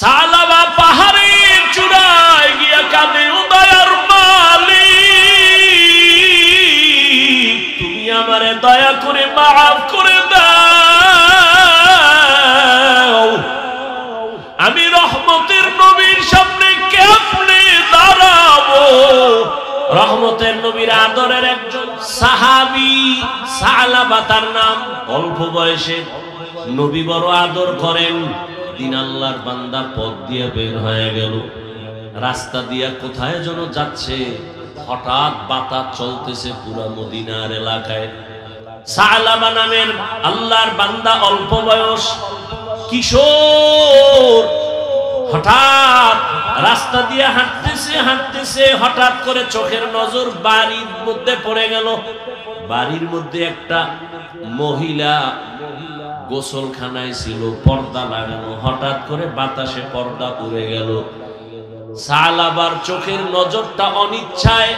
সালাবা পাহাড়ের চূড়ায় গিয়া কাঁদে, ও দয়ার মালিক, তুমি আমারে দয়া করে মাফ করে দাও। আমি রহমতের নবীর সামনে কেমনে দাঁড়াবো? রহমতের নবীর আদরের একজন সাহাবী সালাবা তার নাম, অল্প বয়সে নবী বড় আদর করেন। দিন আল্লাহর বান্দা পথ দিয়ে বের হয়ে গেল, রাস্তা দিয়া কোথায় যেন যাচ্ছে, হঠাৎ বাতাস চলতেছে পুরা মদিনার এলাকায়। সালাবা নামের আল্লাহর বান্দা অল্প বয়স কিশোর, হঠাৎ রাস্তা দিয়ে হাঁটতেছে হাঁটতেছে, হঠাৎ করে চোখের নজর বাড়ির মধ্যে পড়ে গেল। বাড়ির মধ্যে একটা মহিলা গোসলখানায় ছিল, পর্দা লাগানো, হঠাৎ করে বাতাসে পর্দা উড়ে গেল। সালাবার চোখের নজরটা অনিচ্ছায়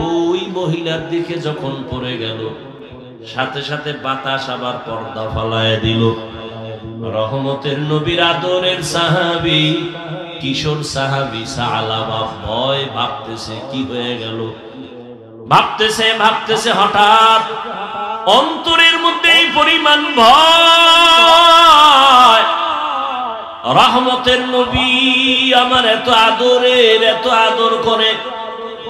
ওই মহিলার দিকে যখন পড়ে গেল, সাথে সাথে বাতাস আবার পর্দা ফালায় দিল। রহমতের নবীর আদরের সাহাবী কিশোর সাহাবী সালাবা ভয় ভাবতেছে কি হয়ে গেল, ভাবতেছে ভাবতেছে, হঠাৎ অন্তরের মধ্যে এই পরিমাণ ভয়। রহমতের নবী আমার এত আদরের, এত আদর করে,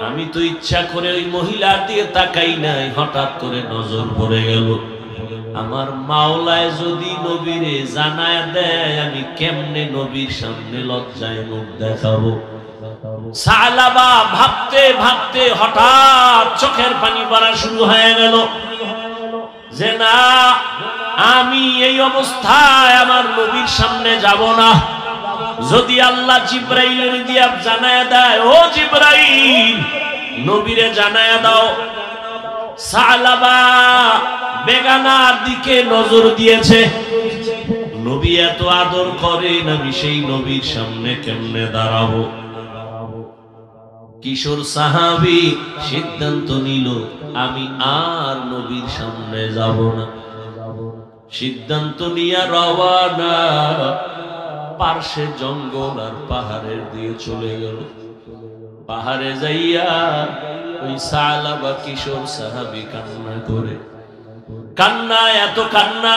আমি তো ইচ্ছা করে ওই মহিলার দিকে তাকাই নাই, হঠাৎ করে নজর পড়ে গেল। আমার মাওলায় যদি নবীরে জানায় দেয়, আমি কেমনে নবীর সামনে লজ্জায় মুখ দেখাবো? সালাবা ভাবতে ভাবতে হঠাৎ চোখের পানি পড়া শুরু হয়ে গেল যে না, আমি এই অবস্থায় আমার নবীর সামনে যাব না। যদি আল্লাহ জিবরাইলের দিয়া জানায় দেয়, ও জিবরাইল নবীরে জানায় দাও। সালাবা বেগানার দিকে নজর দিয়েছে, নবী এত আদর করেন, আমি সেই নবীর সামনে কেমনে দাঁড়াবো? কিশোর সাহাবী সিদ্ধান্ত নিল, আমি আর নবীর সামনে যাব না। সিদ্ধান্ত নিয়ে রওয়ানা, পার্শ্বে জঙ্গল আর পাহাড়ের দিয়ে চলে গেল। পাহাড়ে যাইয়া ওই সালাবা কিশোর সাহাবী কান্না করে, কান্না এত কান্না,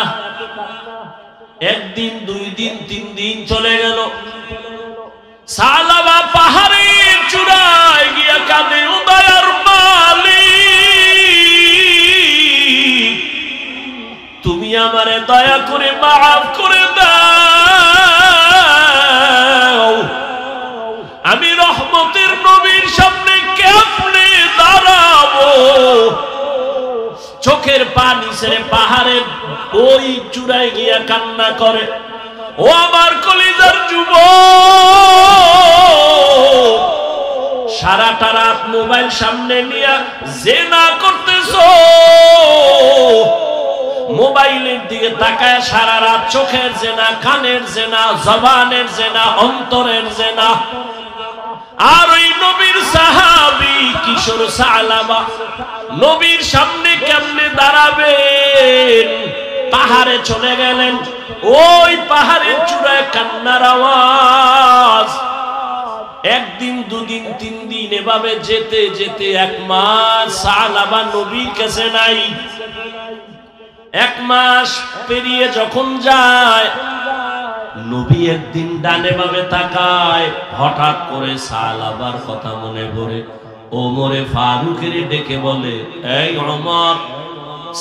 একদিন দুই দিন তিন দিন চলে গেল। সালাবা পাহাড়ের চূড়ায় গিয়া কাঁদে, ও দয়ার মালিক, তুমি আমারে দয়া করে মাফ করে দাও। আমি রহমতের নবীর সামনে কেমনে দাঁড়াবো? চোখের পানি ছেড়ে পাহাড়ের ওই চূড়ায় গিয়া কান্না করে। ও আমার কলিজার যুবক, সারাটা রাত মোবাইল সামনে নিয়ে জেনা করতেছো, মোবাইলের দিকে তাকায় সারা রাত চোখের জেনা, কানের জেনা, জবানের জেনা, অন্তরের জেনা। আর ওই নবীর সাহাবী কিশোর সালাবা নবীর সামনে কেমনে দাঁড়াবেন? পাহাড়ে চলে গেলেন, ওই পাহাড়ের চূড়ায় কান্নার আওয়াজ। একদিন দুদিন তিন দিন এভাবে যেতে যেতে এক মাস সালাবা নবীর কাছে নাই। এক মাস পেরিয়ে যখন যায়, নবী একদিন ডানে বামে তাকায়, হঠাৎ করে সালাবার কথা মনে পড়ে। ওমরে ফারুকের ডেকে বলে, এই ওমর,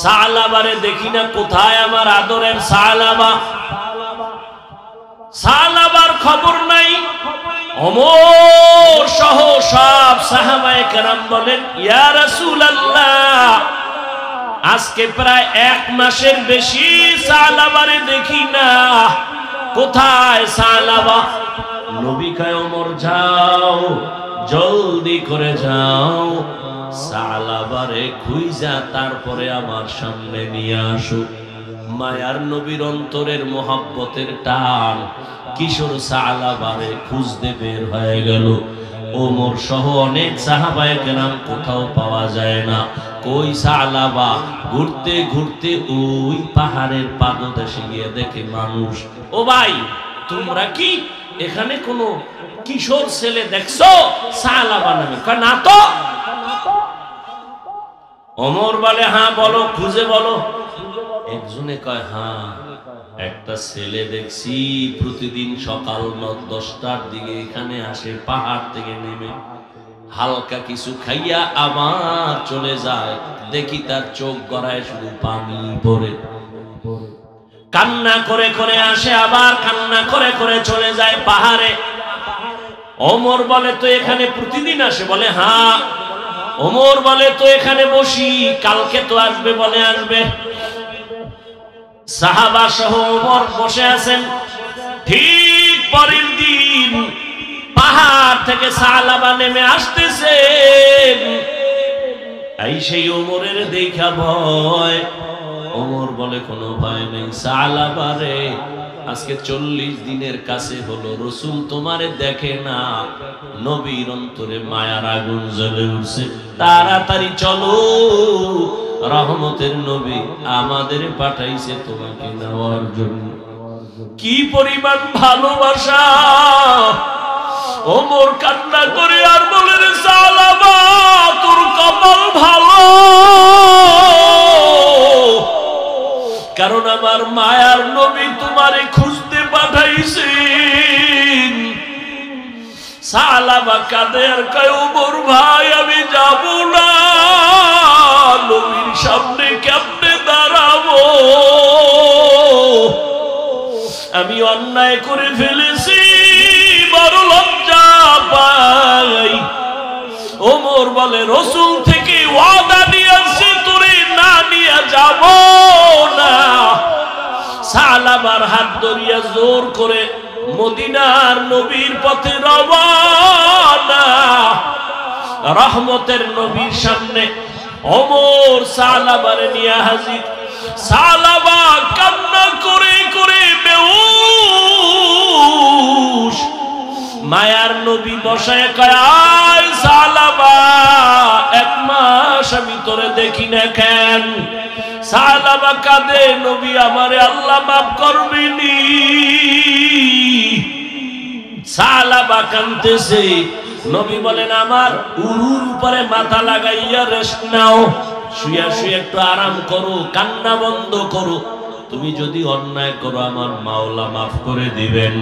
সালাবারে দেখি না, কোথায় আমার আদরের সালাবা? সালাবার খবর নাই। ওমর সহ সব সাহাবায়ে কেরাম বলেন, ইয়া রাসূলুল্লাহ, আজকে প্রায় এক মাসের বেশি সালাবারে দেখি না, কোথায় সালাবা? নবী কয়, ওমর যাও, জলদি করে যাও, সালাবারে খুঁজা তারপরে আমার সামনে নিয়ে আসো। মায়ার নবীর অন্তরের মোহাব্বতের টান কিশোর সালাবারে খুঁজতে বের হয়ে গেল। ওমর সহ অনেক সাহাবায়ে কেরাম, কোথাও পাওয়া যায় না। কই সালাবা? ঘুরতে ঘুরতে ওই পাহাড়ের পাদদেশে গিয়ে দেখে মানুষ। ও ভাই, তোমরা কি এখানে কোনো কিশোর ছেলে দেখছো সালাবা নামে? কয় না তো। ওমর বলে হ্যাঁ বলো, খুঁজে বলো। একজনে কয় হ্যাঁ, একটা ছেলে দেখছি প্রতিদিন সকাল 10টার দিকে এখানে আসে, পাহাড় থেকে নেমে হালকা কিছু খাইয়া আবার চলে যায়, দেখি তার চোখ গড়ায় শুধু পানি পড়ে, কান্না করে করে আসে, আবার কান্না করে করে চলে যায় পাহাড়ে। ওমর বলে তো এখানে প্রতিদিন আসে? বলে হ্যাঁ। ওমর বলে তো এখানে বসি, কালকে তো আসবে? বলে আসবে। সাহাবা সহ ওমর বসে আছেন। ঠিক পরের দিন পাহাড় থেকে সালাবা নেমে আসতেছেন। এই সেই ওমরের দেখা ভয়। ওমর বলে কোনো ভয় নেই, সালাবা রে আজকে 40 দিনের কাছে হলো রসুল তোমারে দেখে না, নবীর অন্তরে মায়ার আগুন জ্বলে উঠছে, তাড়াতাড়ি চলো, রহমতের নবী আমাদের পাঠাইছে তোমাকে নেওয়ার জন্য। কি পরিমাণ ভালোবাসা! ওমর কান্না করে আর বলে রে সালাবা, তোর কপাল ভালো, কারণ আমার মায়ার নবী তোমারে খুঁজতে পাঠাইছেন। সালাবা কাঁদে আর কয় ওমর ভাই আমি যাব না, নবীর সামনে কেমনে দাঁড়াবো, আমি অন্যায় করে ফেলেছি, বড় লজ্জা পাই। ওমর বলে রসুল থেকে ওয়াদা নিয়েছে তোরে না নিয়ে যাব না। সালাবার হাত ধরিয়া জোর করে মদিনার নবীর পথে রওয়ানা। রহমতের নবীর সামনে ওমর সালাবারে নিয়ে হাজির। সালাবা কান্না করে করে বেহুশ। মায়ার নবী বসায় কয় আয় সালাবা, 1 মাস আমি তোরে দেখি না কেন? সালাবা কাঁদে, নবী আমারে আল্লাহ মাফ করবেনি। সালাবা কাঁদতেছে। নবী বলেন আমার উরুর উপরে মাথা লাগাইয়া রেস্ট নাও, শুয়া শুয়ে একটু আরাম করো, কান্না বন্ধ করো, তুমি যদি অন্যায় করো আমার মাওলা মাফ করে দিবেন।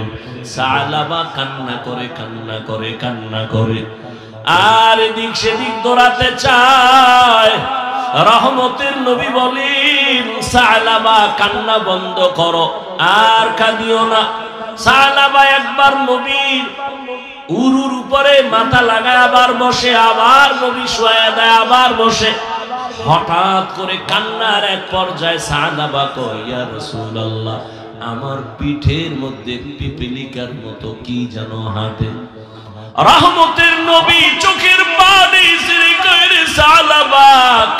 সালাবা কান্না করে কান্না করে কান্না করে আর এদিক সেদিক দৌড়াতে চায়। রহমতের নবী বলেন সালাবা কান্না বন্ধ করো, আর কাঁদিও না। সালাবা একবার নবীর উরুর উপরে মাথা লাগায় আবার বসে, আবার নবী শোয়া দেয়, আবার বসে। হঠাৎ করে কান্নার এক পর্যায়ে সালাবা কয় ইয়া রাসূলুল্লাহ, আমার পিঠের মধ্যে পিপিলিকার মতো কি যেন হাঁটে। রহমতের নবী চোখের পানি ছেড়ে কয় রে সালাবা,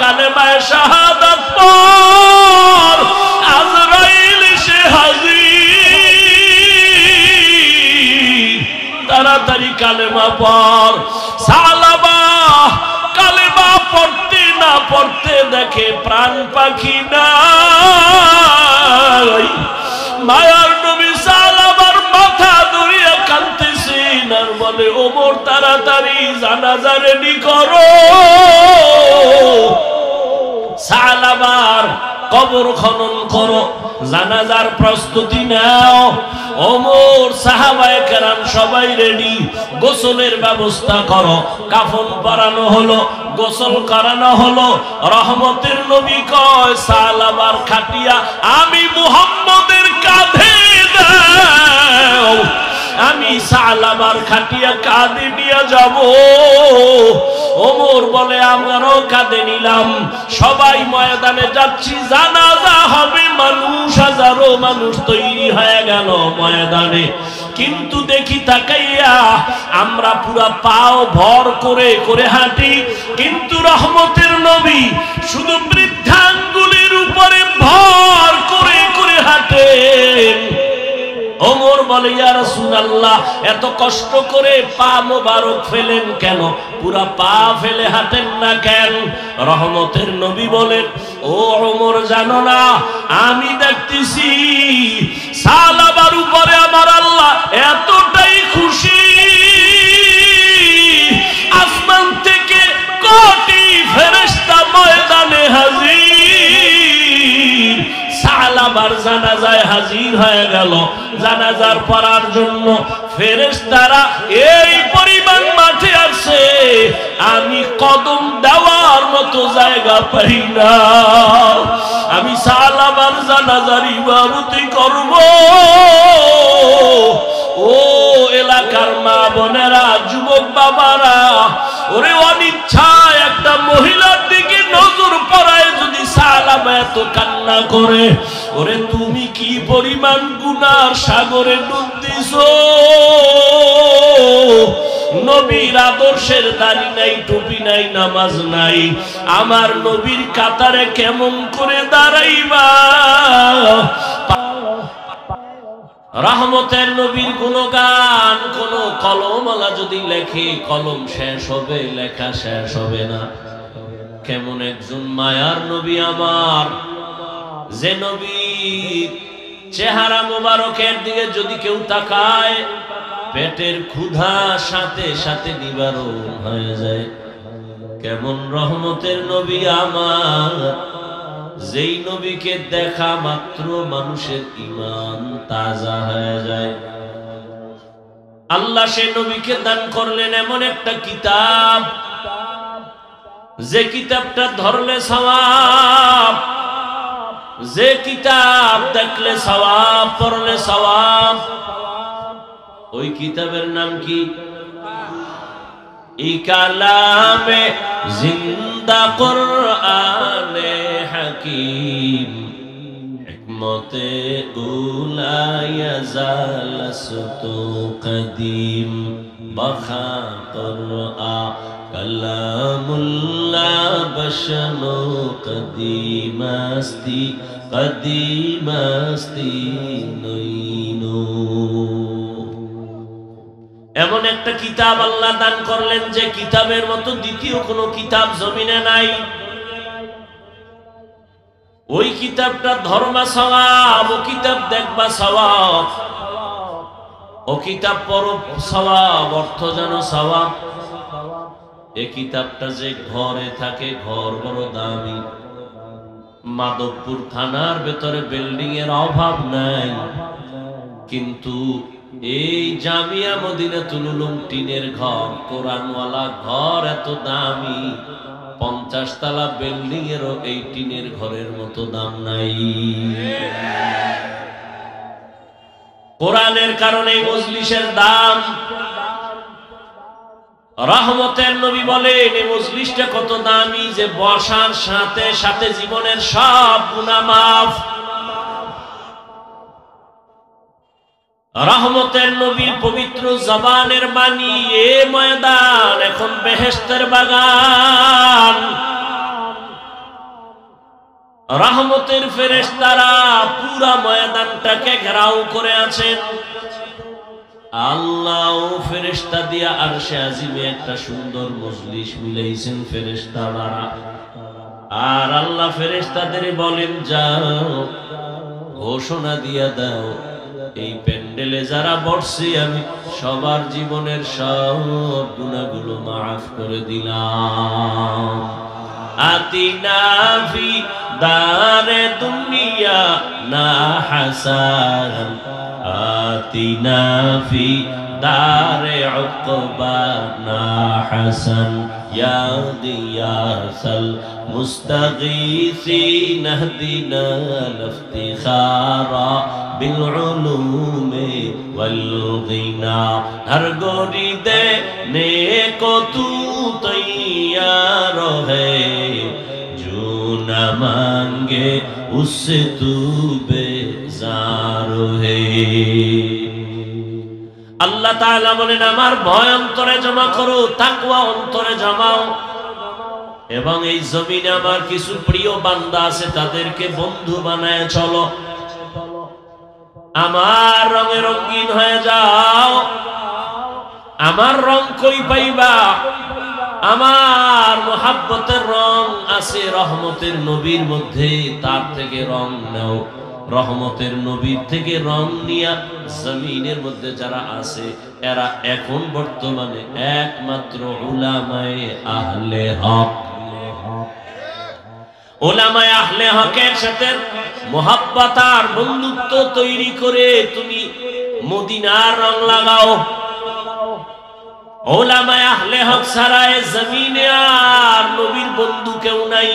কালেমা শাহাদাত পড়, আজরাইল সে হাজির, তাড়াতাড়ি কালেমা পড়। সালাবা কালেমা পড়তে না পড়তে দেখে প্রাণ পাখি নাই। মায়ার নবী সালাবার মাথা ধরিয়া কাঁদতেছেন আর বলে ওমর তাড়াতাড়ি জানাজা রেডি করো, সালাবার কবর খনন করো, জানাজার প্রস্তুতি নাও। ওমর সাহাবায়ে কেরাম সবাই রেডি, গোসলের ব্যবস্থা করো। কাফন পরানো হলো, গোসল করানো হলো। রহমতের নবী কয় সালাবার খাটিয়া আমি মুহাম্মদের কাঁধে দাও, আমি সালাবার খাটিয়া কাঁধে নিয়ে যাব। ওমর বলে আমারও কাঁধে নিলাম, সবাই ময়দানে যাচ্ছি, জানাজা হবে, মানুষ হাজারো মানুষ তৈরি হয়ে গেল ময়দানে। কিন্তু দেখি তাকাইয়া আমরা পুরা পাও ভর করে করে হাঁটি, কিন্তু রহমতের নবী শুধু বৃদ্ধাঙ্গুলের উপরে ভর করে করে হাঁটেন। ওমর বলে ইয়া রাসূলুল্লাহ, এত কষ্ট করে পা মোবারক ফেলেন কেন, পুরা পা ফেলে হাঁটেন না কেন? রহমতের নবী বলেন ও ওমর জানো না আমি দেখতেছি সালাবার উপরে আমার আল্লাহ এতটাই খুশি, আসমান থেকে কোটি ফেরেশতা ময়দানে হাজির, সালাবার জানাজায় হাজির হয়ে গেল। জানাজার পড়ার জন্য ফেরেশতারা এই পরিমাণ মাঠে আসে, আমি কদম দেওয়ার মতো জায়গা পাই না। আমি সালাবার জানাজার ইমামতি করব। ও এলাকার মা বোনেরা, যুবক বাবারা, ওরে অনিচ্ছায় একটা মহিলার দিকে নজর পড়ায় যদি সালাবা এত কান্না করে, ওরে তুমি কি পরিমাণ গুনার সাগরে ডুব দিছো। নবীর আদর্শের দাড়ি নাই, টুপি নাই, নামাজ নাই, আমার নবীর কাতারে কেমন করে দাঁড়াইবা। রহমতের নবীর গুণগান কোন কলমওয়ালা যদি লেখে, কলম শেষ হবে, লেখা শেষ হবে না। কেমন একজন মায়ার নবী আমার, যে নবীর চেহারা মোবারকের দিকে যদি কেউ তাকায় পেটের ক্ষুধা সাথে সাথে নিবারণ হয়ে যায়। কেমন রহমতের নবী আমার, যেই নবীকে দেখা মাত্র মানুষের ঈমান তাজা হয়ে যায়। আল্লাহ সেই নবীকে দান করলেন এমন একটা কিতাব, যে কিতাবটা ধরলে সওয়াব, যে কিতাব দেখলে সওয়াব, পড়লে সওয়াব। ওই কিতাবের নাম কি? ই কালামে জিন্দা কুরআনে হাকিম, হিকমতে উলা ইয়াজালসতু কদিম, বখা কুরআন কালামুল্লাহ বশনু কদিমাস্তি কদিমাস্তি নইনু। এমন একটা কিতাব আল্লাহ দান করলেন যে কিতাবের মতো দ্বিতীয় কোনো কিতাব জমিনে নাই। ওই কিতাবটা ধর্মা সওয়াব, ও কিতাব দেখবা সওয়াব, ও কিতাব পড়ো সওয়াব, অর্থ জানো সওয়াব। এই কিতাবটা যে ঘরে থাকে, ঘর বড় দামি। মাধবপুর থানার ভেতরে বিল্ডিং এর অভাব নাই, কিন্তু এই জামিয়া মদিনাতুল উলুম টিনের ঘর, কোরআনওয়ালা ঘর এত দামি, 50 তলা বিল্ডিং এরও এই টিনের ঘরের মতো দাম নাই। কোরআনের কারণে মজলিসের দাম। রহমতের নবী বলেন এই মজলিসটা কত দামি, যে বসার সাথে সাথে জীবনের সব গুনাহ মাফ। রহমতের নবীর পবিত্র জবানের বাণী, এ ময়দান এখন বেহেশতের বাগান। রহমতের ফেরেশতারা পুরা ময়দানটাকে ঘেরাও করে আছেন। আল্লাহ ফেরেশতা দিয়া আরশে আজিমে একটা সুন্দর মজলিস মিলাইছেন ফেরেশতারা। আর আল্লাহ ফেরেশতাদের বলেন, যাও ঘোষণা দিয়া দাও, এই প্যান্ডেলে যারা বসছে আমি সবার জীবনের সব গুনাহগুলো মাফ করে দিলাম। আতিনা ফি দারে দুনিয়া না হাসান, আতিনা ফি দারে উকবা না হাসান, ইয়া গিয়াসাল মুস্তাগীসিন ইহদিনা লিফতিখারা বিল উলুমি ওয়াল গিনা। হর গোরি দে নেকো তু তৈয়ার है, जो न मांगे उससे तू बेजार है। আল্লাহ তাআলা বলেন, আমার ভয় অন্তরে জমা করো, তাকওয়া অন্তরে জমাও, এবং এই জমিনে আমার কিছু প্রিয় বান্দা আছে তাদেরকে বন্ধু বানায় চলো। আমার রঙে রঙিন হয়ে যাও। আমার রং কই পাইবা? আমার মুহাব্বতের রং আছে রহমতের নবীর মধ্যে, তার থেকে রং নাও। রহমতের নবীর থেকে রং নিয়া জমিনের মধ্যে যারা আছে এরা এখন বর্তমানে একমাত্র উলামায়ে আহলে হক। উলামায়ে আহলে হকের সাথে মুহাব্বত আর বন্ধুত্ব তৈরি করে তুমি মদিনার রং লাগাও। উলামায়ে আহলে হক ছাড়া জমিনে আর নবীর বন্ধু কেউ নাই।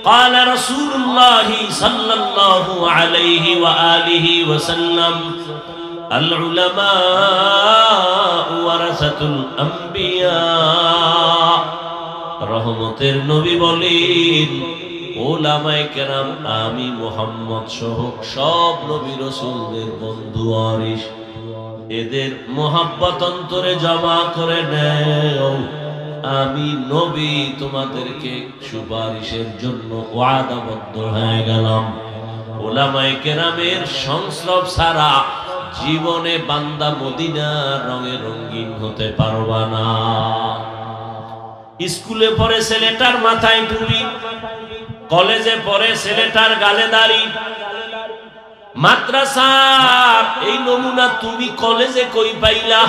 قال رسول الله صلى الله عليه وآله وسلم العلماء ورثة الأنبياء। রহমতের নবী বলেন উলামায়ে কেরাম আমি মুহাম্মদ সহ সব নবী রাসূলদের বন্ধু ওয়ারিস। এদের মোহাব্বত অন্তরে জমা করে নেও। আমি নবী তোমাদেরকে সুপারিশের জন্য ওয়াদাবদ্ধ হয়ে গেলাম। উলামায়ে কেরামের সংস্রব ছাড়া জীবনে বান্দা মদিনার রঙে রঙিন হতে পারবা না। স্কুলে পড়ে ছেলেটার মাথায় টুপি, কলেজে পড়ে ছেলেটার গালে দাড়ি, মাদ্রাসার এই নমুনা তুমি কলেজে কই পাইলা?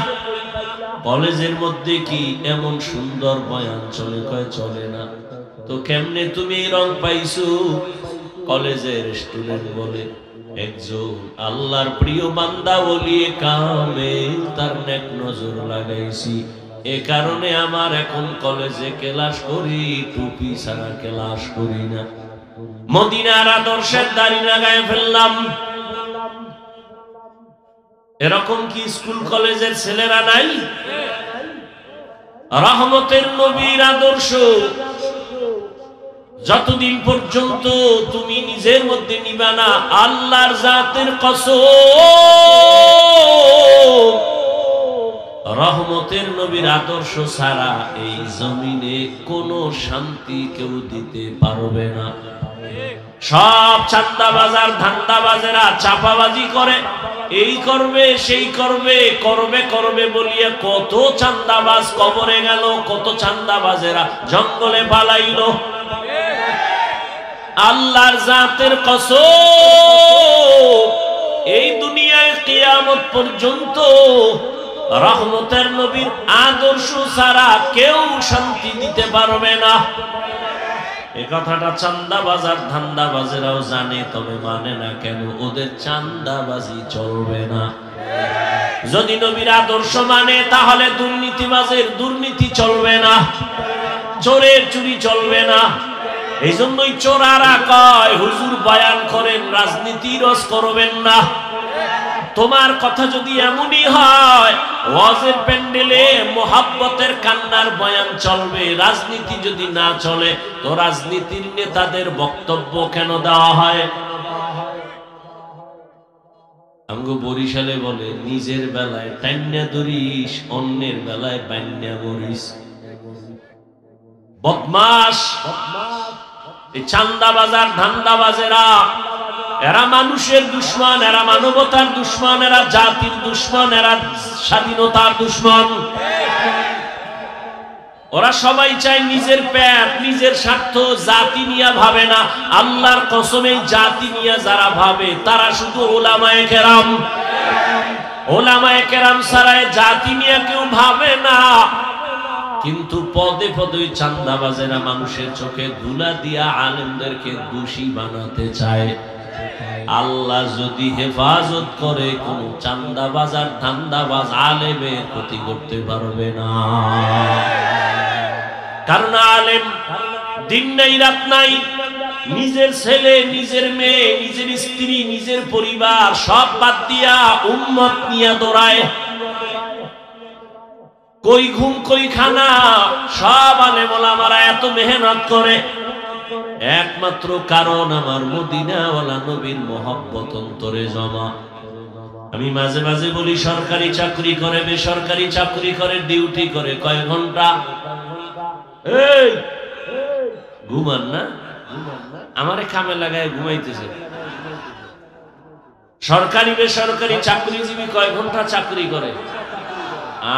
কলেজের মধ্যে কি এমন সুন্দর বয়ান চলে? কয় চলে না। তো কেমনে তুমি এই রং পাইছো? কলেজের স্টুডেন্ট বলে একজন আল্লাহর প্রিয় বান্দা ওলিয়ে কামেল তার নেক নজর লাগাইছি, এ কারণে আমার এখন কলেজে ক্লাস করি, টুপি ছাড়া ক্লাস করি না। মদিনার আদর্শের দাড়ি লাগায় ফেললাম। এরকম কি স্কুল কলেজের ছেলেরা নাই? রহমতের নবীর আদর্শ যতদিন পর্যন্ত তুমি নিজের মধ্যে নিবা না, আল্লাহর জাতের কসম রহমতের নবীর আদর্শ ছাড়া এই জমিনে কোনো শান্তি কেউ দিতে পারবে না। সব চাঁদাবাজার ধান্দাবাজেরা চাপাবাজি করে, এই করবে সেই করবে, করবে করবে বলিয়া কত চাঁদাবাজ কবরে গেল, কত চাঁদাবাজেরা জঙ্গলে পালাইল। আল্লাহর জাতের কসম এই দুনিয়ায় কিয়ামত পর্যন্ত রহমতের নবীর আদর্শ ছাড়া কেউ শান্তি দিতে পারবে না। এ কথাটা চাঁদাবাজার ধান্দাবাজেরাও জানে, তবে মানে না কেন? ওদের চাঁদাবাজি চলবে না। যদি নবীর আদর্শ মানে তাহলে দুর্নীতিবাজের দুর্নীতি চলবে না, চোরের চুরি চলবে না। এই জন্যই চোরারা কয় হুজুর বয়ান করেন, রাজনীতি রস করবেন না। তোমার কথা যদি এমনই হয় ওয়াজের প্যান্ডেলে মোহাব্বতের কান্নার বয়ান চলবে, রাজনীতি যদি না চলে তো রাজনীতির নেতাদের বক্তব্য কেন দেওয়া হয়? আমগো বরিশালে বলে নিজের বেলায় টান্না ধরিস, অন্যের বেলায় বান্না মরিস। বদমাস এই চাঁদাবাজার ধান্দাবাজেরা, এরা মানুষের দুশ্মন, এরা মানবতার দুশ্মন, এরা জাতির দুশ্মন, এরা স্বাধীনতার দুশ্মন। ওরা সবাই চায় নিজের পেট, নিজের স্বার্থ, জাতি নিয়ে ভাবে না। আল্লাহর কসমে জাতি নিয়ে যারা ভাবে তারা শুধু উলামায়ে কেরাম। উলামায়ে কেরাম ছাড়া জাতি নিয়ে কেউ ভাবে না। কিন্তু পদে পদে চাঁদাবাজেরা মানুষের চোখে ধুলা দিয়া আলেমদেরকে দোষী বানাতে চায়। আল্লাহ যদি হেফাজত করে, কোন চাঁদাবাজ আর ধান্দাবাজ আলেমের ক্ষতি করতে পারবে না। কারণ আলেম দিন নাই রাত নাই নিজের ছেলে, নিজের মেয়ে, নিজের স্ত্রী, নিজের পরিবার সব বাদ দিয়া উম্মত নিয়ে দৌড়ায়। কই ঘুম কই খানা, সব আলেম ওলামারা এত মেহনত করে একমাত্র কারণ আমার মদিনাওয়ালা নবীর মহব্বত অন্তরে জমা। আমি মাঝে মাঝে বলি সরকারি চাকরি করে, বেসরকারি চাকরি করে, ডিউটি করে কয় ঘন্টা? এই ঘুমান না, আমারে কামে লাগায় ঘুমাইতেছে। সরকারি বেসরকারি চাকরিজীবী কয় ঘন্টা চাকরি করে?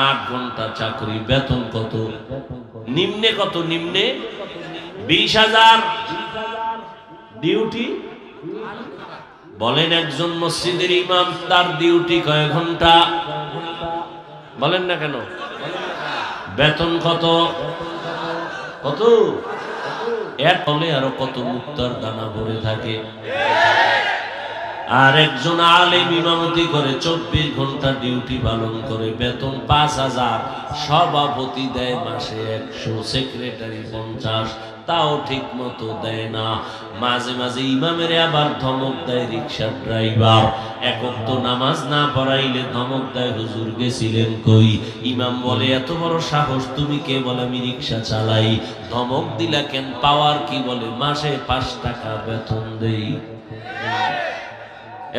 8 ঘন্টা চাকরি। বেতন কত? নিম্নে কত? নিম্নে 20,000 ডিউটি। বলেন একজন মসজিদের ইমাম তার ডিউটি কয় ঘন্টা? বলেন না কেন? বেতন কত? কত? এর ফলে আরো কত মুক্তার দানা ভরে থাকে। আর একজন আলেম ইমামতি করে 24 ঘন্টা ডিউটি পালন করে, বেতন 5,000। সভাপতি দেয় মাসে 100, সেক্রেটারি 50, তাও ঠিক মতো দেয় না। মাঝে মাঝে ইমামের আবার ধমক দেয় রিক্সার ড্রাইভার। একক তো নামাজ না পড়াইলে ধমক দেয়, হুজুর গেছিলেন কই? ইমাম বলে এত বড় সাহস তুমি কে? বলে আমি রিক্সা চালাই। ধমক দিলা কেন? পাওয়ার কি? বলে মাসে 5 টাকা বেতন দেই।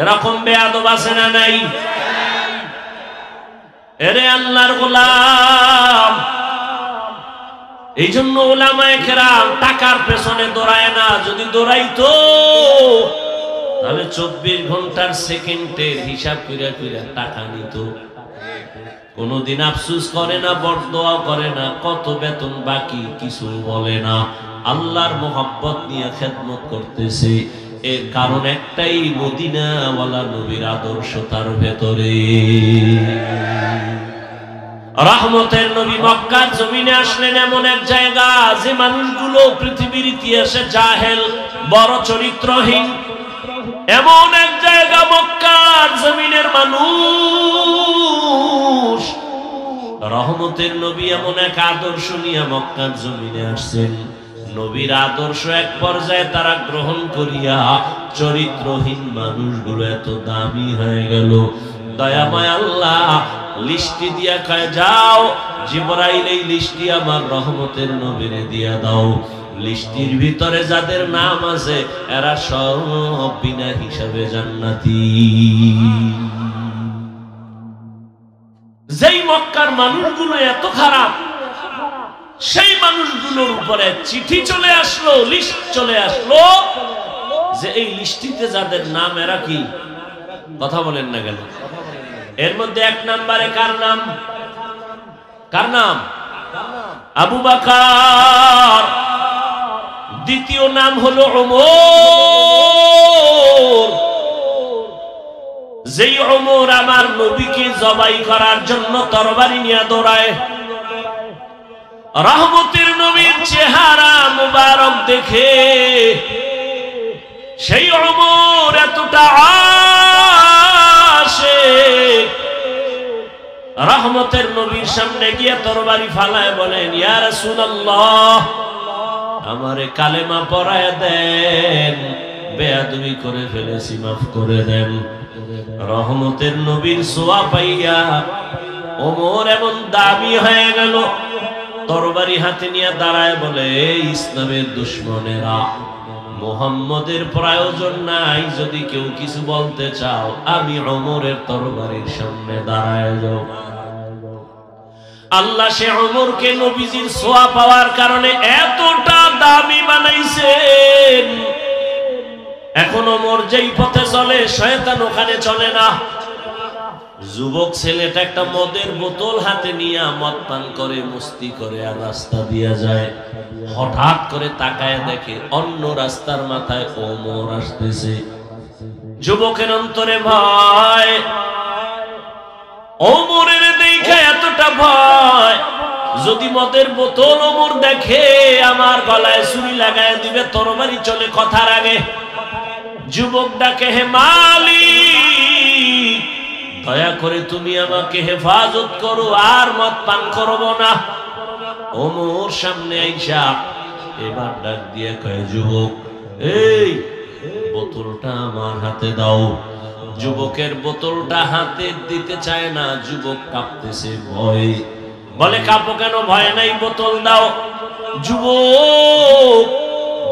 এরকম বেয়াদব আছে না নাই? এরে আল্লাহর গোলাম, এই জন্য উলামায়ে কেরাম টাকার পেছনে দৌড়ায় না। যদি দৌড়াইতো তাহলে 24 ঘন্টার সেকেন্ডের হিসাব কইরা কইরা টাকা নিত। কোনদিন আফসোস করে না, বরদোয়া করে না, কত বেতন বাকি কিছু বলে না। আল্লাহর মোহাব্বত নিয়ে খেদমত করতেছে। এর কারণ একটাই, মদিনাওয়ালা নবীর আদর্শ তার ভেতরে। রহমতের নবী মক্কার জমিনে আসলেন এমন এক জায়গা যে মানুষগুলো পৃথিবীর ইতিহাসে জাহেল, বড় চরিত্রহীন। এমন এক জায়গা মক্কার জমিনের মানুষ। রহমতের নবী এমন এক আদর্শ নিয়ে মক্কার জমিনে আসছেন। নবীর আদর্শ এক পর্যায়ে তারা গ্রহণ করিয়া চরিত্রহীন মানুষগুলো এত দামি হয়ে গেল। দয়াময় আল্লাহ লিস্টি দিয়া কয়, যাও জিবরাইল এই লিস্টি আমার রহমতের নবীরে দিয়া দাও। লিস্টির ভিতরে যাদের নাম আছে এরা সব বিনা হিসাবে জান্নাতি। যেই মক্কার মানুষগুলো এত খারাপ, সেই মানুষগুলোর উপরে চিঠি চলে আসলো, লিস্ট চলে আসলো যে এই লিস্টিতে যাদের নাম এরা কি? কথা বলেন না কেন? এর মধ্যে 1 নম্বরে কার নাম? কার নাম? আবু বকর। দ্বিতীয় নাম হলো ওমর। যেই ওমর আমার নবীকে জবাই করার জন্য তরবারি নিয়ে দৌড়ায়। রহমতের নবীর চেহারা মুবারক দেখে সেই ওমর এতটা আশিক, রহমতের নবীর সামনে গিয়ে তরবারি ফালায় বলেন, ইয়া রাসূলুল্লাহ আমারে কালেমা পড়ায় দেন, বেয়াদবি করে ফেলেছি, মাফ করে দেন। রহমতের নবীর ছোঁয়া পাইয়া ওমর এমন দামি হয়ে গেল, তরবারি হাতে নিয়ে দাঁড়ায় বলে, ইসলামের দুশমনেরা, মুহাম্মদের প্রয়োজন নাই, যদি কেউ কিছু বলতে চাও আমি ওমরের তরবারির সামনে দাঁড়ায় যাও। আল্লাহ সে ওমরকে নবীজির ছোঁয়া পাওয়ার কারণে এতটা দামি বানাইছেন, এখন ওমর যেই পথে চলে শয়তান ওখানে চলে না। যুবক ছেলেটা একটা মদের বোতল হাতে নিয়ে মদ পান করে, মস্তি করে আর রাস্তা দিয়া যায়। হঠাৎ করে তাকায় দেখে অন্য রাস্তার মাথায় ওমর আসতেছে। যুবকের অন্তরে ভয়, ওমরের দেখে এতটা ভয়, যদি মদের বোতল ওমর দেখে আমার গলায় ছুরি লাগায় দিবে, তরবারি চলে কথার আগে। যুবক ডাকে, হে মালিক দয়া করে তুমি আমাকে হেফাজত করো, আর মদ পান করব না। ওমর সামনে আইসা এবার ডাক দিয়ে কয়, যুবক এই বোতলটা আমার হাতে দাও। যুবকের বোতলটা হাতে দিতে চায় না, যুবক কাঁপতেছে ভয়। বলে, কাঁপো কেন? ভয় নাই, বোতল দাও। যুবক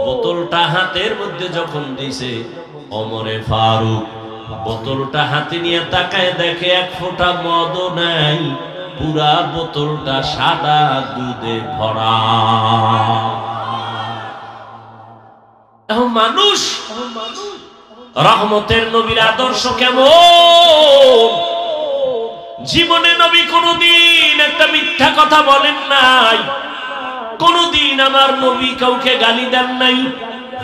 বোতলটা হাতের মধ্যে যখন দিছে, ওমরে ফারুক বোতলটা হাতে নিয়ে তাকায় দেখে এক ফোঁটা মদও নাই, পুরা বোতলটা সাদা দুধে ভরা। মানুষ রহমতের নবীর আদর্শ কেমন? জীবনে নবী কোনদিন একটা মিথ্যা কথা বলেন নাই। কোনদিন আমার নবী কাউকে গালি দেন নাই,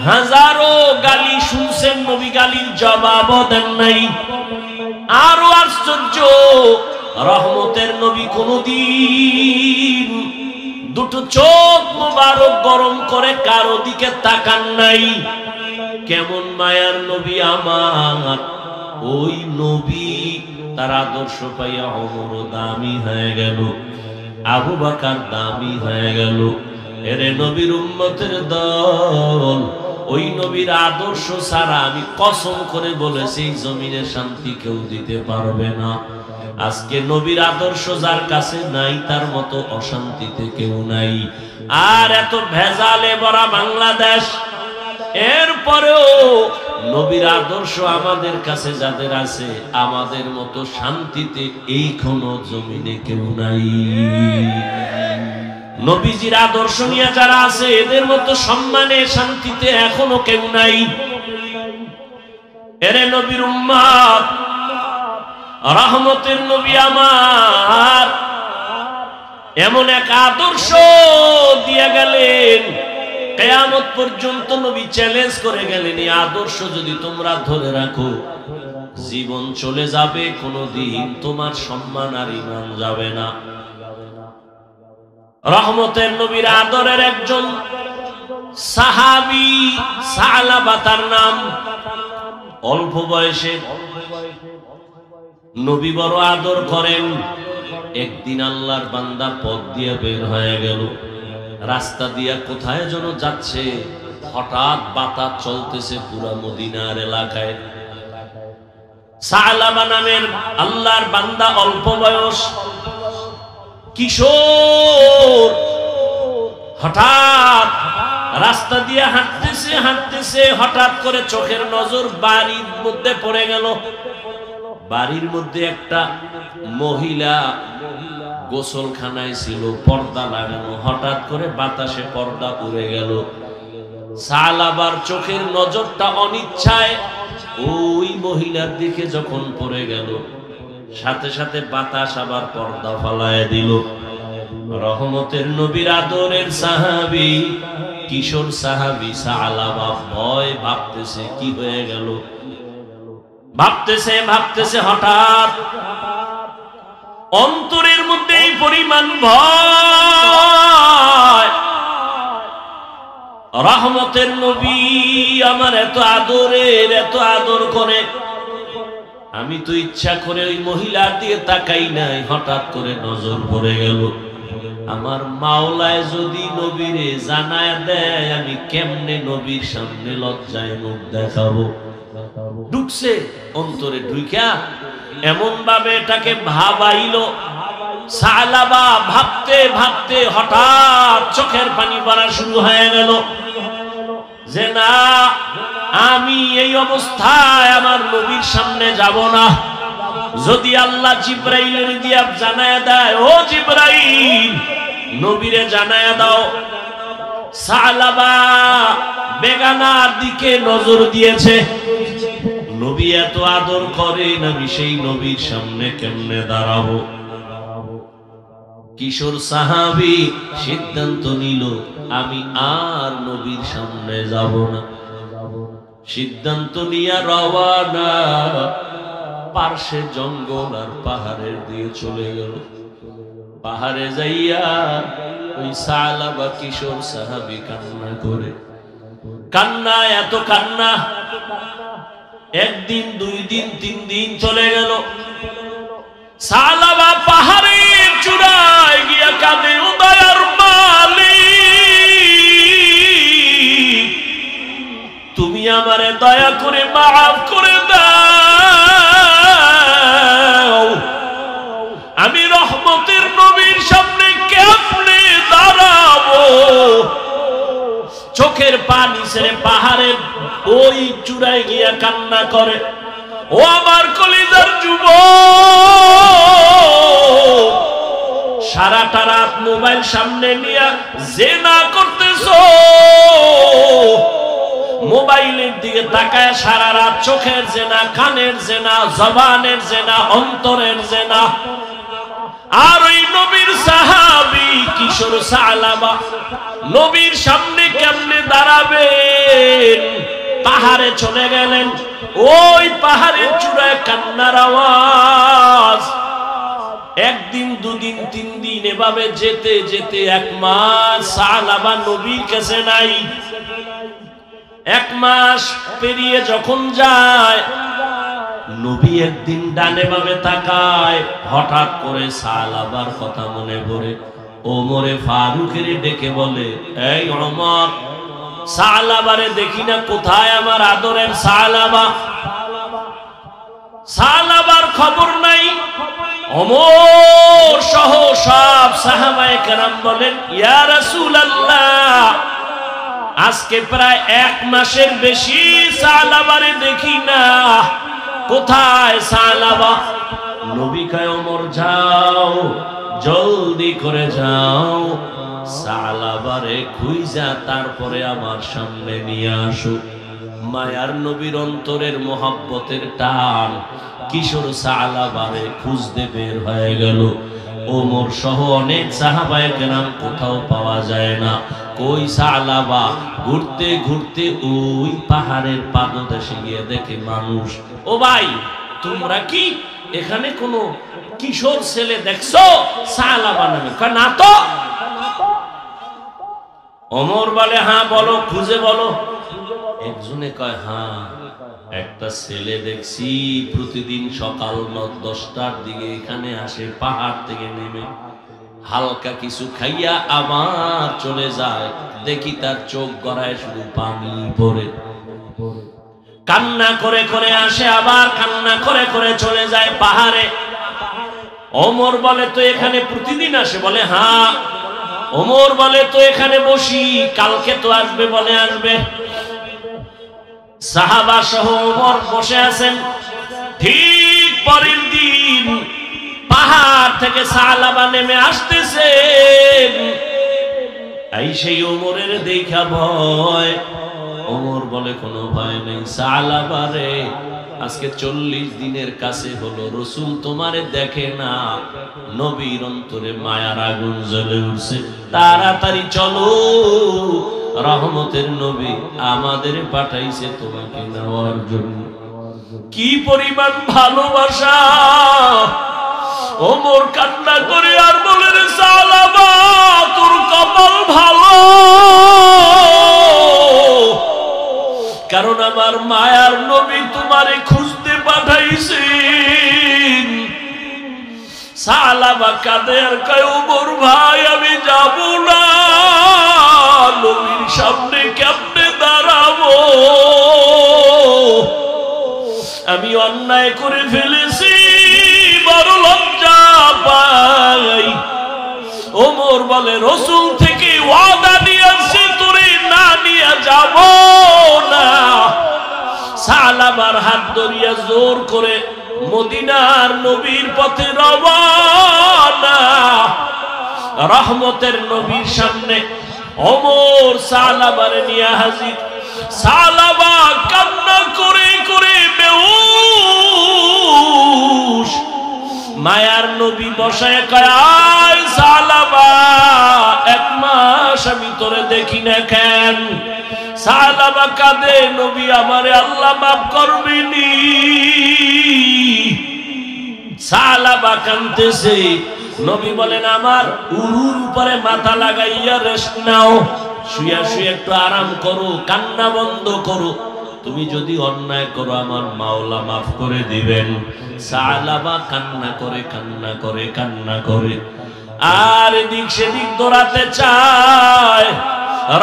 হাজারো গালি শুনছেন, নবী গালির জবাবও দেন নাই। আরো আশ্চর্য, রহমতের নবী কোনদিন দুটো চোখ মোবারক গরম করে কারো দিকে তাকান নাই। কেমন মায়ার নবী আমার! ওই নবী তার আদর্শ পাইয়া ওমর দামি হয়ে গেল, আবু বকর দামি হয়ে গেল। এরে নবীর উম্মতের দল, ওই নবীর আদর্শ ছাড়া আমি কসম করে বলেছি জমিনে শান্তি কেউ দিতে পারবে না। আজকে নবীর আদর্শ যার কাছে নাই তার মতো অশান্তিতে কেউ নাই। আর এত ভেজালে ভরা বাংলাদেশ, এরপরেও নবীর আদর্শ আমাদের কাছে যাদের আছে, আমাদের মতো শান্তিতে এই কোন জমিনে কেউ নাই। নবীজির আদর্শ নিয়ে যারা আছে এদের মতো সম্মানে শান্তিতে এখনো কেউ নাই। এরে নবীর উম্মত, রহমতের নবী আমার এমন এক আদর্শ দিয়ে গেলেন, কিয়ামত পর্যন্ত নবী চ্যালেঞ্জ করে গেলেন, এই আদর্শ যদি তোমরা ধরে রাখো জীবন চলে যাবে, কোনদিন তোমার সম্মান আর ঈমান যাবে না। রহমতের নবীর আদরের একজন সাহাবী সালাবা তার নাম, অল্প বয়সে নবী বড় আদর করেন। একদিন আল্লাহর বান্দা পথ দিয়ে বের হয়ে গেল, রাস্তা দিয়া কোথায় যেন যাচ্ছে, হঠাৎ বাতাস চলতেছে পুরা মদিনার এলাকায়। সালাবা নামের আল্লাহর বান্দা, অল্প বয়স কিশোর, হঠাৎ রাস্তা দিয়ে হাঁটতেছে হাঁটতেছে, হঠাৎ করে চোখের নজর বাড়ির মধ্যে পড়ে গেল। বাড়ির মধ্যে একটা মহিলা গোসলখানায় ছিল, পর্দা লাগানো, হঠাৎ করে বাতাসে পর্দা উড়ে গেল। সালাবার চোখের নজরটা অনিচ্ছায় ওই মহিলার দিকে যখন পড়ে গেল, সাথে সাথে বাতাস আবার পর্দা ফালায় দিল। রহমতের নবীর আদরের সাহাবী, কিশোর সাহাবী সালাবা ভয়, ভাবতেছে কি হয়ে গেল, ভাবতেছে ভাবতেছে, হঠাৎ অন্তরের মধ্যে এই পরিমাণ ভয়। রহমতের নবী আমার এত আদরের, এত আদর করে, আমি তো ইচ্ছা করে ওই মহিলার দিকে তাকাই নাই, হঠাৎ করে নজর পড়ে গেল। আমার মাওলায় যদি নবীরে জানায় দেয়, আমি কেমনে নবীর সামনে লজ্জায় মুখ দেখাবো। ঢুকছে অন্তরে, ঢুইকা এমন ভাবে এটাকে ভাবাইল। সালাবা ভাবতে ভাবতে হঠাৎ চোখের পানি পড়া শুরু হয়ে গেল, যে না, আমি এই অবস্থায় আমার নবীর সামনে যাব না। যদি আল্লাহ জিব্রাইলের দিয়া জানায়া দেয়, ও জিব্রাইল নবীরে জানায়া দাও। সালাবা বেগানার দিকে নজর দিয়েছে, নবী এত আদর করেন, আমি সেই নবীর সামনে কেমনে দাঁড়াবো। কিশোর সাহাবী সিদ্ধান্ত নিল, আমি আর নবীর সামনে যাব না। সিদ্ধান্ত নিয়ে রওয়ানা, পার্শ্বে জঙ্গল আর পাহাড়ের দিয়ে চলে গেল। পাহাড়ে যাইয়া ওই সালাবা কিশোর সাহাবী কান্না করে, কান্না এত কান্না, একদিন, দুই দিন, তিন দিন চলে গেল। সালাবা পাহাড়ের চূড়ায় গিয়া কাঁদে, ও দয়ার মালিক, তুমি আমারে দয়া করে মাফ করে দাও, আমি রহমতের নবীর সামনে কেমনে দাঁড়াবো। চোখের পানি ছেড়ে পাহাড়ের ওই চূড়ায় গিয়া কান্না করে। ও আমার কলিজার যুবক, সারাটা রাত মোবাইল সামনে নিয়ে জেনা করতেছো, মোবাইলের দিকে তাকায় সারা রাত চোখের জেনা, কানের জেনা, জবানের জেনা, অন্তরের জেনা। আর ওই নবীর সাহাবী কিশোর সালাবা নবীর সামনে কেমনে দাঁড়াবেন? পাহাড়ে চলে গেলেন। ওই পাহাড়ের চূড়ায় কান্নার আওয়াজ। একদিন, দুদিন, 3 দিন এভাবে যেতে যেতে 1 মাস সালাবা নবীর কাছে নাই। 1 মাস পেরিয়ে যখন যায়, নবী একদিন ডানে বামে তাকায়, হঠাৎ করে সালাবার কথা মনে পড়ে। ওমরে ফারুকের ডেকে বলে, এই ওমর, সালাবারে দেখি না, কোথায় আমার আদরের সালাবা? সালাবার খবর নাই। ওমর সহ সব সাহাবায়ে কেরাম বলেন, ইয়া রাসূলুল্লাহ, আজকে প্রায় 1 মাসের বেশি সালাবারে দেখি না, কোথায় সালাবা? নবী কয়, ওমর যাও, জলদি করে যাও, সালাবারে খুঁজা তারপরে আমার সামনে নিয়ে আসো। মায়ার নবীর অন্তরের মোহাব্বতের টান কিশোর সালাবারে খুঁজতে বের হয়ে গেল। ওমর সহ অনেক সাহাবায়ে কেরাম, কোথাও পাওয়া যায় না। কই সালাবা? ঘুরতে ঘুরতে ওই পাহাড়ের পাদদেশে গিয়ে দেখে মানুষ। ও ভাই, তোমরা কি এখানে কোনো কিশোর ছেলে দেখছো সালাবা নামে? না তো। ওমর বলে, হ্যাঁ বলো, খুঁজে বলো। একজনে কয়, হ্যাঁ, একটা ছেলে দেখছি, প্রতিদিন সকাল 9-10টার দিকে এখানে আসে, পাহাড় থেকে নেমে হালকা কিছু খাইয়া আবার চলে যায়। দেখি তার চোখ গড়ায় শুধু পানি পড়ে, কান্না করে করে আসে, আবার কান্না করে করে চলে যায় পাহাড়ে। ওমর বলে, তো এখানে প্রতিদিন আসে? বলে, হ্যাঁ। ওমর বলে, তো এখানে বসি, কালকে তো আসবে? বলে, আসবে। সাহাবা সহ ওমর বসে আছেন। ঠিক পরের দিন পাহাড় থেকে সালাবা নেমে আসতেছেন। এই সেই ওমরের দেখা ভয়। ওমর বলে, কোনো ভয় নেই সালাবারে, আজকে 40 দিনের কাছে হলো রাসূল তোমারে দেখে না। নবীর অন্তরে মায়ার আগুন জ্বলে উঠছে। তাড়াতাড়ি চলো, রহমতের নবী আমাদের পাঠাইছে তোমাকে নেওয়ার জন্য। কি পরিমাণ ভালোবাসা! ওমর কান্না করে আর বলে, রে সালাবা, তোর কপাল ভালো, কারণ আমার মায়ার নবী তোমারে খুঁজতে পাঠাইছেন। সালাবা কাঁদে আর কয়, ওমর ভাই, আমি যাব না, নবীর সামনে কেমনে দাঁড়াবো? আমি অন্যায় করে ফেলেছি, বড় লজ্জা পাই। ওমর বলে, রাসূল থেকে ওয়াদা নিয়ে আসছে, তোরে না নিয়ে যাব না। সালাবার হাত ধরিয়া জোর করে মদিনার নবীর পথে রওয়ানা। রহমতের নবীর সামনে ওমর সালাবারে নিয়ে হাজির। সালাবা কান্না করে করে বেহুশ। মায়ার নবী বসায় কয়, আয় সালাবা, 1 মাস আমি তোরে দেখি না কেন? সালাবা কাঁদে, নবী আমারে আল্লাহ মাফ করবেনি। সালাবা কাঁদতেছে। নবী বলেন, আমার উরুর উপরে মাথা লাগাইয়া রেস্ট নাও, শুয়া শুয়ে একটু আরাম করো, কান্না বন্ধ করো। তুমি যদি অন্যায় করো আমার মাওলা মাফ করে দিবেন। সালাবা কান্না করে কান্না করে কান্না করে আর এদিক সেদিক দৌড়াতে চায়।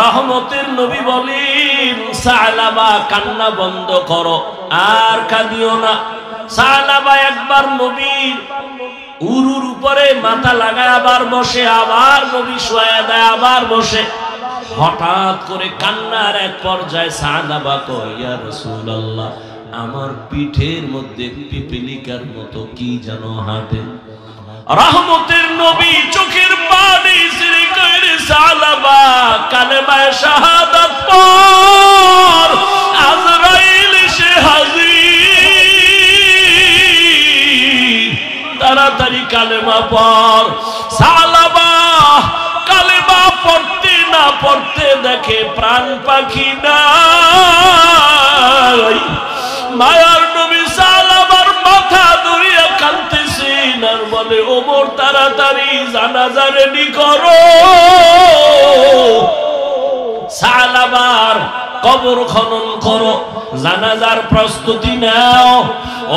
রহমতের নবী বলেন, সালাবা কান্না বন্ধ করো, আর কাঁদিও না। সালাবা একবার নবীর উরুর উপরে মাথা লাগায় আবার বসে, আবার নবী শোয়া দেয়, আবার বসে। হঠাৎ করে কান্নার এক পর্যায়ে সালাবা কয়, ইয়া রাসূলুল্লাহ, আমার পিঠের মধ্যে পিপিলিকার মতো কি যেন হাঁটে। রহমতের নবী চোখের পানি ছেড়ে কয়, সালাবা, কালেমায়ে শাহাদাত পড়, আজরাইল এসে হাজির, তাড়াতাড়ি কালেমা পড়। সালাবা পড়তে দেখে প্রাণ পাখি নাই। মায়ার নবী সালাবার মাথা ধরিয়া কাঁদতেছেন আর বলে, ওমর তাড়াতাড়ি জানাজা রেডি করো, সালাবার কবর খনন করো, জানাজার প্রস্তুতি নাও।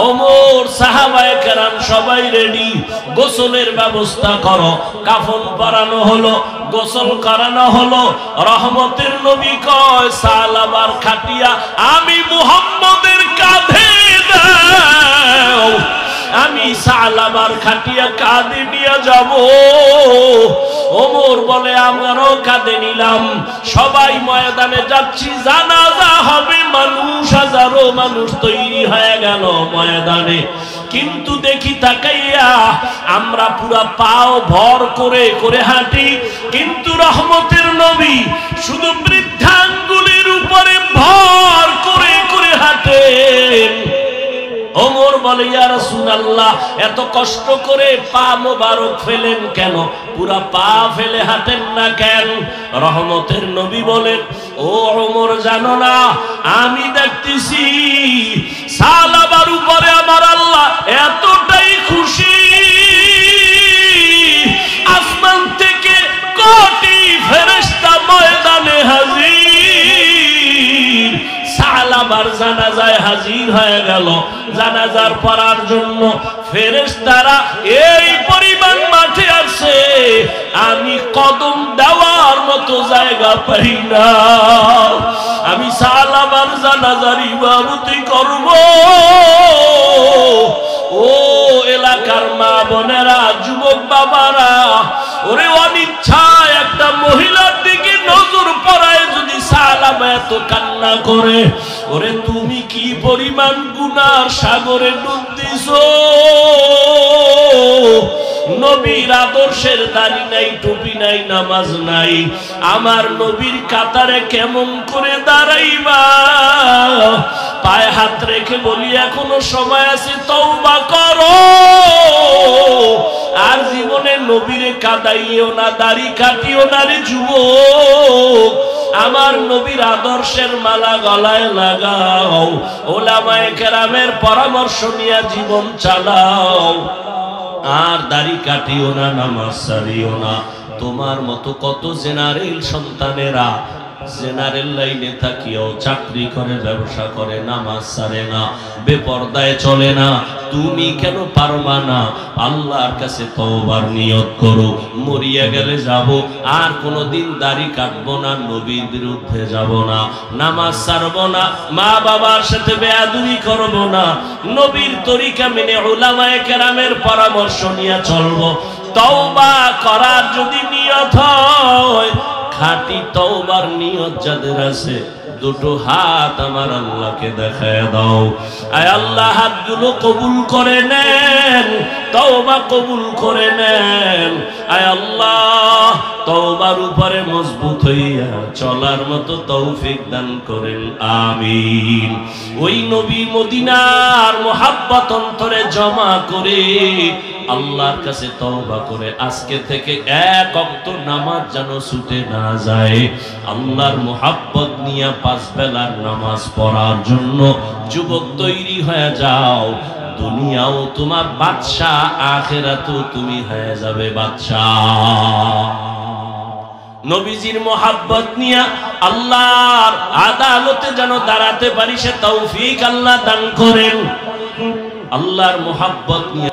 ওমর সাহাবায়ে কেরাম সবাই রেডি, গোসলের ব্যবস্থা করো। কাফন পরানো হলো, গোসল করানো হলো। রহমতের নবী কয়, সালাবার খাটিয়া আমি মুহাম্মদের কাঁধে দাও, আমি সালাবার খাটিয়া কাঁধে নিয়ে যাব। ওমর বলে, আমারও কাঁধে নিলাম। সবাই ময়দানে যাচ্ছি, জানাজা হবে। মানুষ, হাজারো মানুষ তৈরি হয়ে গেল ময়দানে। কিন্তু দেখি তাকাইয়া আমরা পুরা পাও ভর করে করে হাঁটি, কিন্তু রহমতের নবী শুধু বৃদ্ধাঙ্গুলের উপরে ভর করে করে হাঁটেন। ওমর বলে, ইয়া রাসূলুল্লাহ, এত কষ্ট করে পা মোবারক ফেলেন কেন? পুরা পা ফেলে হাঁটেন না কেন? রহমতের নবী বলেন, ও ওমর, জানো না আমি দেখতেছি সালাবার উপরে আমার আল্লাহ এতটাই খুশি, আসমান থেকে কোটি ফেরেশতা ময়দানে হাজির। সালাবার জানাজায় হাজির হয়ে গেল। জানাজার পড়ার জন্য ফেরেশতারা এই পরিমাণ মাঠে আসে, আমি কদম দেওয়ার মতো জায়গা পাই না। আমি সালাবার জানাজার ইবাদতি করব। ও এলাকার মা বোনেরা, যুবক বাবারা, ওরে অনিচ্ছায় একটা মহিলার দিকে নজর পড়ায় যদি সালাবা এত কান্না করে, ওরে তুমি কি পরিমাণ গুনার সাগরে ডুব দিছো। নবীর আদর্শের দাড়ি নাই, টুপি নাই, নামাজ নাই, আমার নবীর কাতারে কেমন করে দাঁড়াইবা? পায়ে হাত রেখে বলি, এখনো সময় আছে, তওবা করো। আর জীবনে নবীরে কাদাইও না, দাড়ি কাটিও না রে যুবক। আমার নবীর আদর্শের মালা গলায় লাগাও, ওলামায়ে কেরামের পরামর্শ নিয়ে জীবন চালাও। আর দাড়ি কাটিও না, নামাজ ছাড়িও না। তোমার মতো কত জেনারেল সন্তানেরা জেনারেল লাইনে থাকিও চাকরি করে, ব্যবসা করে, নামাজ ছাড়ে না, বেপরদায় চলে না। তুমি কেন পারবা না? আল্লাহর কাছে তওবার নিয়ত করো, মরিয়া গেলে যাব, আর কোনোদিন দাড়ি কাটবো না, নবীর বিরুদ্ধে যাব না, নামাজ ছাড়বো না, মা বাবার সাথে বেয়াদবি করব না, নবীর তরিকা মেনে উলামায়ে কেরামের পরামর্শ নিয়ে চলবো। তওবা করার যদি নিয়ত হয়, খাঁটি তওবার নিয়ত যাদের আছে, দুটো হাত আমার আল্লাহকে দেখায় দাও। আয় আল্লাহ, হাতগুলো কবুল করে নেন, তওবা কবুল করে নেন। আয় আল্লাহ, তওবার উপরে মজবুত হইয়া চলার মতো তৌফিক দান করেন, আমিন। ওই নবী মদিনার মুহাব্বত অন্তরে জমা করে আল্লাহর কাছে তওবা করে আজকে থেকে এক ওয়াক্ত নামাজ যেন ছুটে না যায়। আল্লাহর মুহাব্বত নিয়ে 5 বেলার নামাজ পড়ার জন্য যুবক তৈরি হয়ে যাও। দুনিয়াও তোমার বাদশা, আখিরাতেও তুমি হয়ে যাবে বাদশা। নবীজির মুহাব্বত নিয়ে আল্লাহর আদালতে যেন দাঁড়াতে পারি, সে তৌফিক আল্লাহ দান করেন। আল্লাহর মুহাব্বত নিয়ে